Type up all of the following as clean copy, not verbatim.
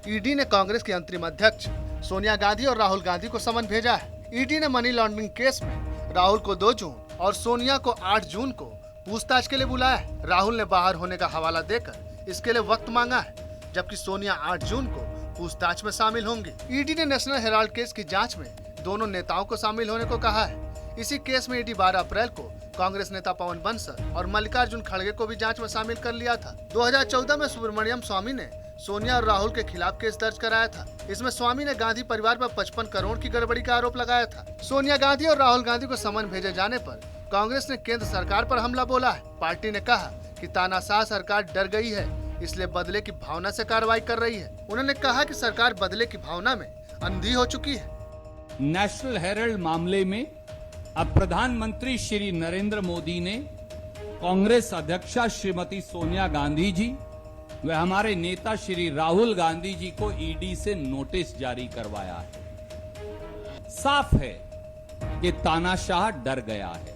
ED ने कांग्रेस की अंतरिम अध्यक्ष सोनिया गांधी और राहुल गांधी को समन भेजा है। ईडी ने मनी लॉन्ड्रिंग केस में राहुल को 2 जून और सोनिया को 8 जून को पूछताछ के लिए बुलाया है। राहुल ने बाहर होने का हवाला देकर इसके लिए वक्त मांगा है, जबकि सोनिया 8 जून को पूछताछ में शामिल होंगी। ईडी ने नेशनल हेराल्ड केस की जांच में दोनों नेताओं को शामिल होने को कहा है। इसी केस में ईडी 12 अप्रैल को कांग्रेस नेता पवन बंसल और मल्लिकार्जुन खड़गे को भी जांच में शामिल कर लिया था। 2014 में सुब्रमण्यम स्वामी ने सोनिया और राहुल के खिलाफ केस दर्ज कराया था। इसमें स्वामी ने गांधी परिवार पर 55 करोड़ की गड़बड़ी का आरोप लगाया था। सोनिया गांधी और राहुल गांधी को समन भेजे जाने पर कांग्रेस ने केंद्र सरकार पर हमला बोला है। पार्टी ने कहा कि तानाशाह सरकार डर गई है, इसलिए बदले की भावना से कार्रवाई कर रही है। उन्होंने कहा कि सरकार बदले की भावना में अंधी हो चुकी है। नेशनल हेराल्ड मामले में अब प्रधानमंत्री श्री नरेंद्र मोदी ने कांग्रेस अध्यक्षा श्रीमती सोनिया गांधी जी व हमारे नेता श्री राहुल गांधी जी को ईडी से नोटिस जारी करवाया है। साफ है कि तानाशाह डर गया है।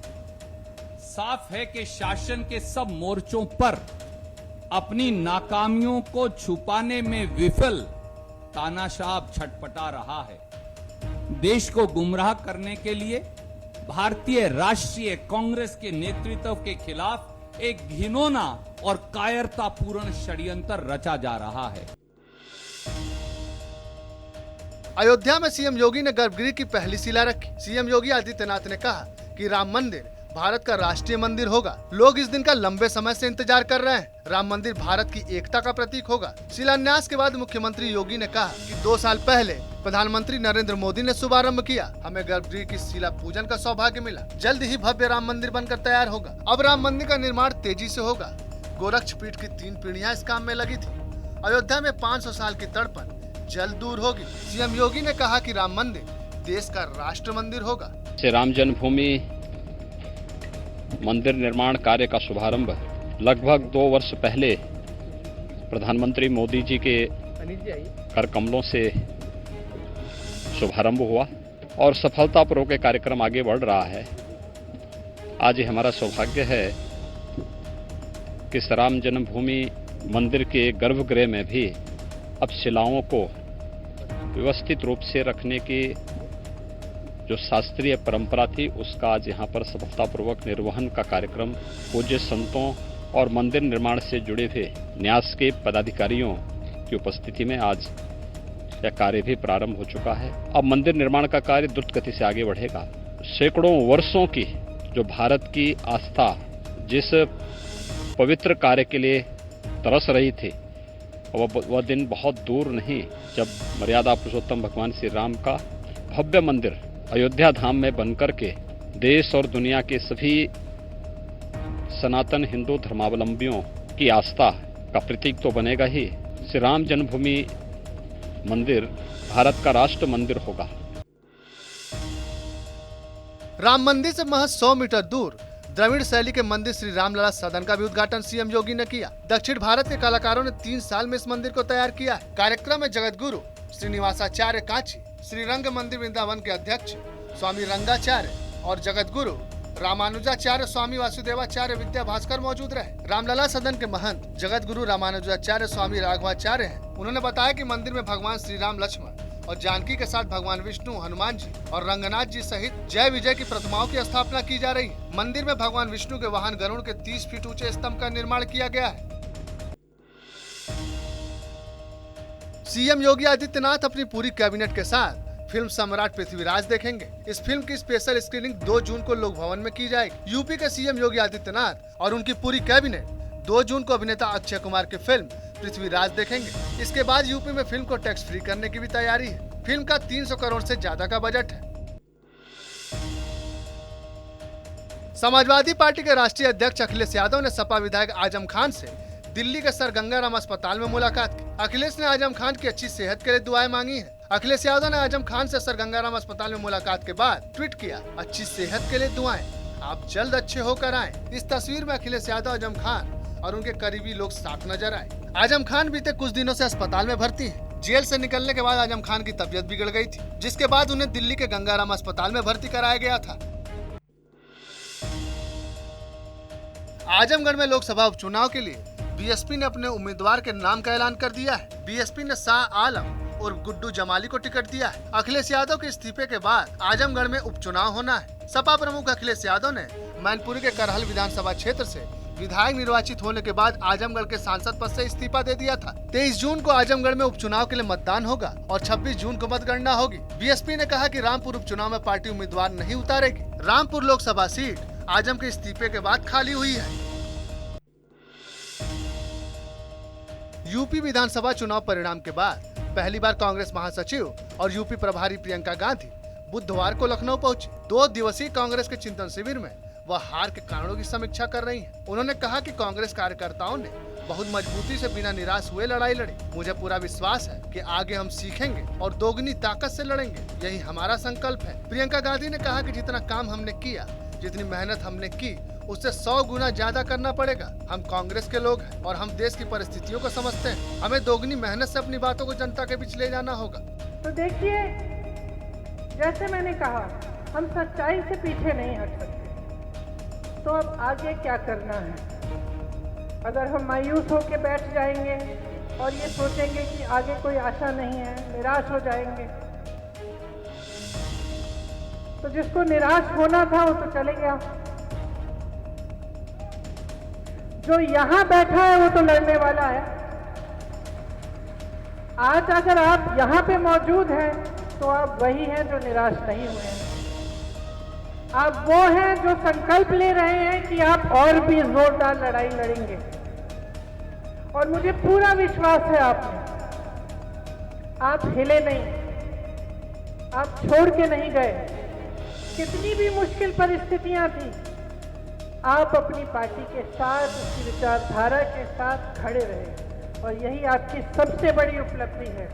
साफ है कि शासन के सब मोर्चों पर अपनी नाकामियों को छुपाने में विफल तानाशाह छटपटा रहा है। देश को गुमराह करने के लिए भारतीय राष्ट्रीय कांग्रेस के नेतृत्व के खिलाफ एक घिनौना और कायरतापूर्ण षड्यंत्र रचा जा रहा है। अयोध्या में सीएम योगी ने गर्भगृह की पहली शिला रखी। सीएम योगी आदित्यनाथ ने कहा कि राम मंदिर भारत का राष्ट्रीय मंदिर होगा। लोग इस दिन का लंबे समय से इंतजार कर रहे हैं। राम मंदिर भारत की एकता का प्रतीक होगा। शिलान्यास के बाद मुख्यमंत्री योगी ने कहा कि 2 साल पहले प्रधानमंत्री नरेंद्र मोदी ने शुभारंभ किया। हमें गर्भगृह की शिला पूजन का सौभाग्य मिला। जल्द ही भव्य राम मंदिर बनकर तैयार होगा। अब राम मंदिर का निर्माण तेजी से होगा। गोरक्ष पीठ की 3 पीढ़ियां इस काम में लगी थी। अयोध्या में 500 साल की तड़पन जल्द दूर होगी। सीएम योगी ने कहा कि राम मंदिर देश का राष्ट्र मंदिर होगा। राम जन्मभूमि मंदिर निर्माण कार्य का शुभारंभ लगभग 2 वर्ष पहले प्रधानमंत्री मोदी जी के कर कमलों से शुभारंभ हुआ और सफलतापूर्वक कार्यक्रम आगे बढ़ रहा है। आज ये हमारा सौभाग्य है कि राम जन्मभूमि मंदिर के गर्भगृह में भी अब शिलाओं को व्यवस्थित रूप से रखने की जो शास्त्रीय परंपरा थी उसका आज यहाँ पर सफलतापूर्वक निर्वहन का कार्यक्रम पूज्य संतों और मंदिर निर्माण से जुड़े हुए न्यास के पदाधिकारियों की उपस्थिति में आज यह कार्य भी प्रारंभ हो चुका है। अब मंदिर निर्माण का कार्य द्रुत गति से आगे बढ़ेगा। सैकड़ों वर्षों की जो भारत की आस्था जिस पवित्र कार्य के लिए तरस रही थी, वह दिन बहुत दूर नहीं जब मर्यादा पुरुषोत्तम भगवान श्री राम का भव्य मंदिर अयोध्या धाम में बनकर के देश और दुनिया के सभी सनातन हिंदू धर्मावलंबियों की आस्था का प्रतीक तो बनेगा ही। श्री राम जन्मभूमि मंदिर भारत का राष्ट्र मंदिर होगा। राम मंदिर से महज 100 मीटर दूर द्रविड़ शैली के मंदिर श्री रामलला सदन का भी उद्घाटन सीएम योगी ने किया। दक्षिण भारत के कलाकारों ने 3 साल में इस मंदिर को तैयार किया है। कार्यक्रम में जगत गुरु श्रीनिवासाचार्य कांची, श्री रंग मंदिर वृंदावन के अध्यक्ष स्वामी रंगाचार्य और जगत गुरु रामानुजाचार्य स्वामी वासुदेवाचार्य विद्या भास्कर मौजूद रहे। रामलला सदन के महंत जगत गुरु रामानुजाचार्य स्वामी राघवाचार्य हैं। उन्होंने बताया कि मंदिर में भगवान श्री राम, लक्ष्मण और जानकी के साथ भगवान विष्णु, हनुमान जी और रंगनाथ जी सहित जय विजय की प्रतिमाओं की स्थापना की जा रही है। मंदिर में भगवान विष्णु के वाहन गरुड़ के 30 फीट ऊंचे स्तंभ का निर्माण किया गया है। सीएम योगी आदित्यनाथ अपनी पूरी कैबिनेट के साथ फिल्म सम्राट पृथ्वीराज देखेंगे। इस फिल्म की स्पेशल स्क्रीनिंग 2 जून को लोक भवन में की जाएगी। यूपी के सीएम योगी आदित्यनाथ और उनकी पूरी कैबिनेट 2 जून को अभिनेता अक्षय कुमार की फिल्म पृथ्वीराज देखेंगे। इसके बाद यूपी में फिल्म को टैक्स फ्री करने की भी तैयारी है। फिल्म का 300 करोड़ से ज्यादा का बजट है। समाजवादी पार्टी के राष्ट्रीय अध्यक्ष अखिलेश यादव ने सपा विधायक आजम खान से दिल्ली के सर गंगाराम अस्पताल में मुलाकात की। अखिलेश ने आजम खान की अच्छी सेहत के लिए दुआएं मांगी है। अखिलेश यादव ने आजम खान से सर गंगाराम अस्पताल में मुलाकात के बाद ट्वीट किया, अच्छी सेहत के लिए दुआएं, आप जल्द अच्छे होकर आएं। इस तस्वीर में अखिलेश यादव, आजम खान और उनके करीबी लोग साथ नजर आए। आजम खान बीते कुछ दिनों से अस्पताल में भर्ती है। जेल से निकलने के बाद आजम खान की तबीयत बिगड़ गई थी, जिसके बाद उन्हें दिल्ली के गंगाराम अस्पताल में भर्ती कराया गया था। आजमगढ़ में लोकसभा उपचुनाव के लिए बीएसपी ने अपने उम्मीदवार के नाम का ऐलान कर दिया है। बीएसपी ने शाह आलम और गुड्डू जमाली को टिकट दिया है। अखिलेश यादव के इस्तीफे के बाद आजमगढ़ में उपचुनाव होना है। सपा प्रमुख अखिलेश यादव ने मैनपुरी के करहल विधानसभा क्षेत्र से विधायक निर्वाचित होने के बाद आजमगढ़ के सांसद पद से इस्तीफा दे दिया था। 23 जून को आजमगढ़ में उपचुनाव के लिए मतदान होगा और 26 जून को मतगणना होगी। बीएसपी ने कहा कि रामपुर उपचुनाव में पार्टी उम्मीदवार नहीं उतारेगी। रामपुर लोकसभा सीट आजम के इस्तीफे के बाद खाली हुई है। यूपी विधानसभा चुनाव परिणाम के बाद पहली बार कांग्रेस महासचिव और यूपी प्रभारी प्रियंका गांधी बुधवार को लखनऊ पहुंची। 2 दिवसीय कांग्रेस के चिंतन शिविर में वह हार के कारणों की समीक्षा कर रही हैं। उन्होंने कहा कि कांग्रेस कार्यकर्ताओं ने बहुत मजबूती से बिना निराश हुए लड़ाई लड़ी। मुझे पूरा विश्वास है कि आगे हम सीखेंगे और दोगुनी ताकत से लड़ेंगे। यही हमारा संकल्प है। प्रियंका गांधी ने कहा कि जितना काम हमने किया, जितनी मेहनत हमने की, उससे 100 गुना ज्यादा करना पड़ेगा। हम कांग्रेस के लोग हैं और हम देश की परिस्थितियों को समझते हैं। हमें दोगुनी मेहनत से अपनी बातों को जनता के बीच ले जाना होगा। तो देखिए, जैसे मैंने कहा, हम सच्चाई से पीछे नहीं हट सकते। तो अब आगे क्या करना है? अगर हम मायूस होकर बैठ जाएंगे और ये सोचेंगे कि आगे कोई आशा नहीं है, निराश हो जाएंगे, तो जिसको निराश होना था वो तो चले गया। जो यहाँ बैठा है वो तो लड़ने वाला है। आज अगर आप यहाँ पे मौजूद हैं तो आप वही हैं जो निराश नहीं हुए हैं। आप वो हैं जो संकल्प ले रहे हैं कि आप और भी जोरदार लड़ाई लड़ेंगे। और मुझे पूरा विश्वास है आप में। आप हिले नहीं, आप छोड़ के नहीं गए। कितनी भी मुश्किल परिस्थितियां थी, आप अपनी पार्टी के साथ, उसकी विचारधारा के साथ खड़े रहे और यही आपकी सबसे बड़ी उपलब्धि है।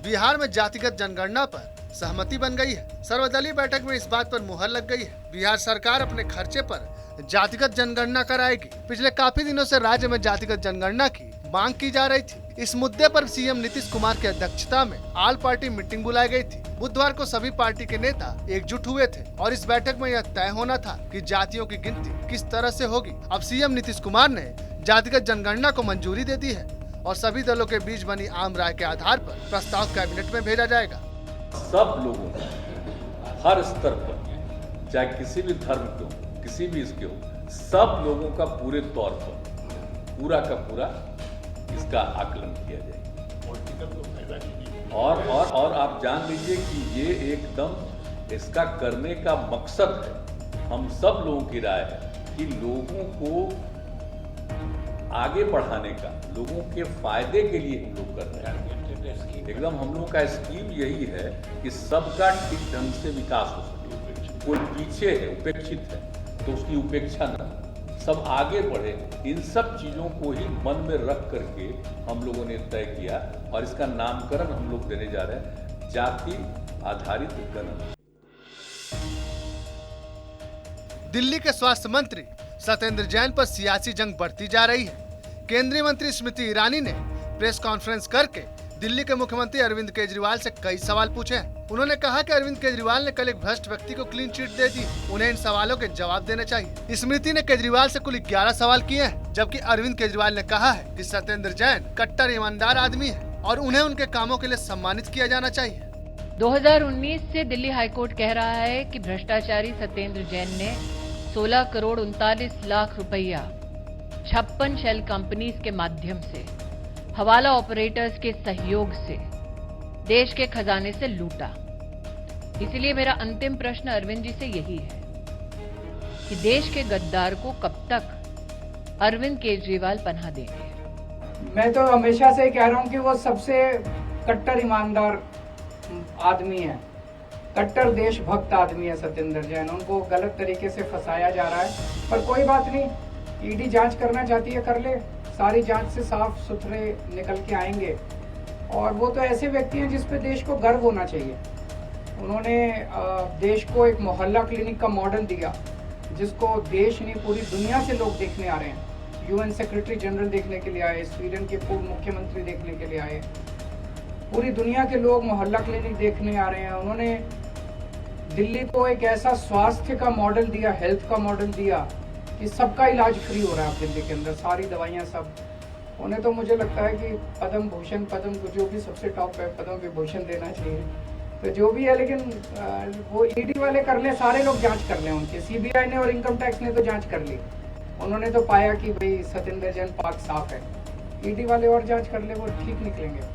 बिहार में जातिगत जनगणना पर सहमति बन गई है। सर्वदलीय बैठक में इस बात पर मुहर लग गई है। बिहार सरकार अपने खर्चे पर जातिगत जनगणना कराएगी। पिछले काफी दिनों से राज्य में जातिगत जनगणना की मांग की जा रही थी। इस मुद्दे पर सीएम नीतीश कुमार की अध्यक्षता में ऑल पार्टी मीटिंग बुलाई गई थी। बुधवार को सभी पार्टी के नेता एकजुट हुए थे और इस बैठक में यह तय होना था कि जातियों की गिनती किस तरह से होगी। अब सीएम नीतीश कुमार ने जातिगत जनगणना को मंजूरी दे दी है और सभी दलों के बीच बनी आम राय के आधार पर प्रस्ताव कैबिनेट में भेजा जाएगा। सब लोगों को हर स्तर पर, चाहे किसी भी धर्म के हो, किसी भी इसके हो, सब लोगों का पूरे तौर पर पूरा का पूरा इसका आकलन किया जाए। और आप जान लीजिए कि ये एकदम इसका करने का मकसद है, हम सब लोगों की राय है कि लोगों को आगे बढ़ाने का, लोगों के फायदे के लिए हम लोग कर रहे हैं। एकदम हम लोगों का स्कीम यही है कि सबका ठीक ढंग से विकास हो सके। कोई पीछे है, उपेक्षित है, तो उसकी उपेक्षा न, सब आगे बढ़े। इन सब चीजों को ही मन में रख करके हम लोगों ने तय किया और इसका नामकरण हम लोग देने जा रहे हैं जाति आधारित गणना। दिल्ली के स्वास्थ्य मंत्री सत्येंद्र जैन पर सियासी जंग बढ़ती जा रही है। केंद्रीय मंत्री स्मृति ईरानी ने प्रेस कॉन्फ्रेंस करके दिल्ली के मुख्यमंत्री अरविंद केजरीवाल से कई सवाल पूछे हैं। उन्होंने कहा कि अरविंद केजरीवाल ने कल एक भ्रष्ट व्यक्ति को क्लीन चिट दे दी, उन्हें इन सवालों के जवाब देने चाहिए। स्मृति ने केजरीवाल से कुल 11 सवाल किए हैं, जबकि अरविंद केजरीवाल ने कहा है कि सत्येंद्र जैन कट्टर ईमानदार आदमी है और उन्हें उनके कामों के लिए सम्मानित किया जाना चाहिए। 2019 से दिल्ली हाईकोर्ट कह रहा है कि भ्रष्टाचारी सत्येंद्र जैन ने 16 करोड़ 39 लाख रुपया 56 शेल कंपनीज के माध्यम से हवाला ऑपरेटर्स के सहयोग से देश के खजाने से लूटा। इसलिए मेरा अंतिम प्रश्न अरविंद जी से यही है कि देश के गद्दार को कब तक अरविंद केजरीवाल पनाह देंगे? मैं तो हमेशा से कह रहा हूं कि वो सबसे कट्टर ईमानदार आदमी है, कट्टर देशभक्त आदमी है सत्येंद्र जैन। उनको गलत तरीके से फंसाया जा रहा है, पर कोई बात नहीं, ईडी जांच करना चाहती है कर ले, सारी जांच से साफ सुथरे निकल के आएंगे। और वो तो ऐसे व्यक्ति हैं जिस पे देश को गर्व होना चाहिए। उन्होंने देश को एक मोहल्ला क्लिनिक का मॉडल दिया, जिसको देश नहीं पूरी दुनिया से लोग देखने आ रहे हैं। यूएन सेक्रेटरी जनरल देखने के लिए आए, स्वीडन के पूर्व मुख्यमंत्री देखने के लिए आए, पूरी दुनिया के लोग मोहल्ला क्लिनिक देखने आ रहे हैं। उन्होंने दिल्ली को एक ऐसा स्वास्थ्य का मॉडल दिया, हेल्थ का मॉडल दिया, कि सबका इलाज फ्री हो रहा है अब दिल्ली के अंदर, सारी दवाइयाँ सब। उन्हें तो मुझे लगता है कि पद्म भूषण, पद्म जो भी सबसे टॉप है, पद्म विभूषण देना चाहिए। तो जो भी है, लेकिन वो ईडी वाले कर लें, सारे लोग जांच कर लें उनकी। सीबीआई ने और इनकम टैक्स ने तो जांच कर ली, उन्होंने तो पाया कि भाई सत्येंद्र जैन पाक साफ है। ईडी वाले और जांच कर ले, वो ठीक निकलेंगे।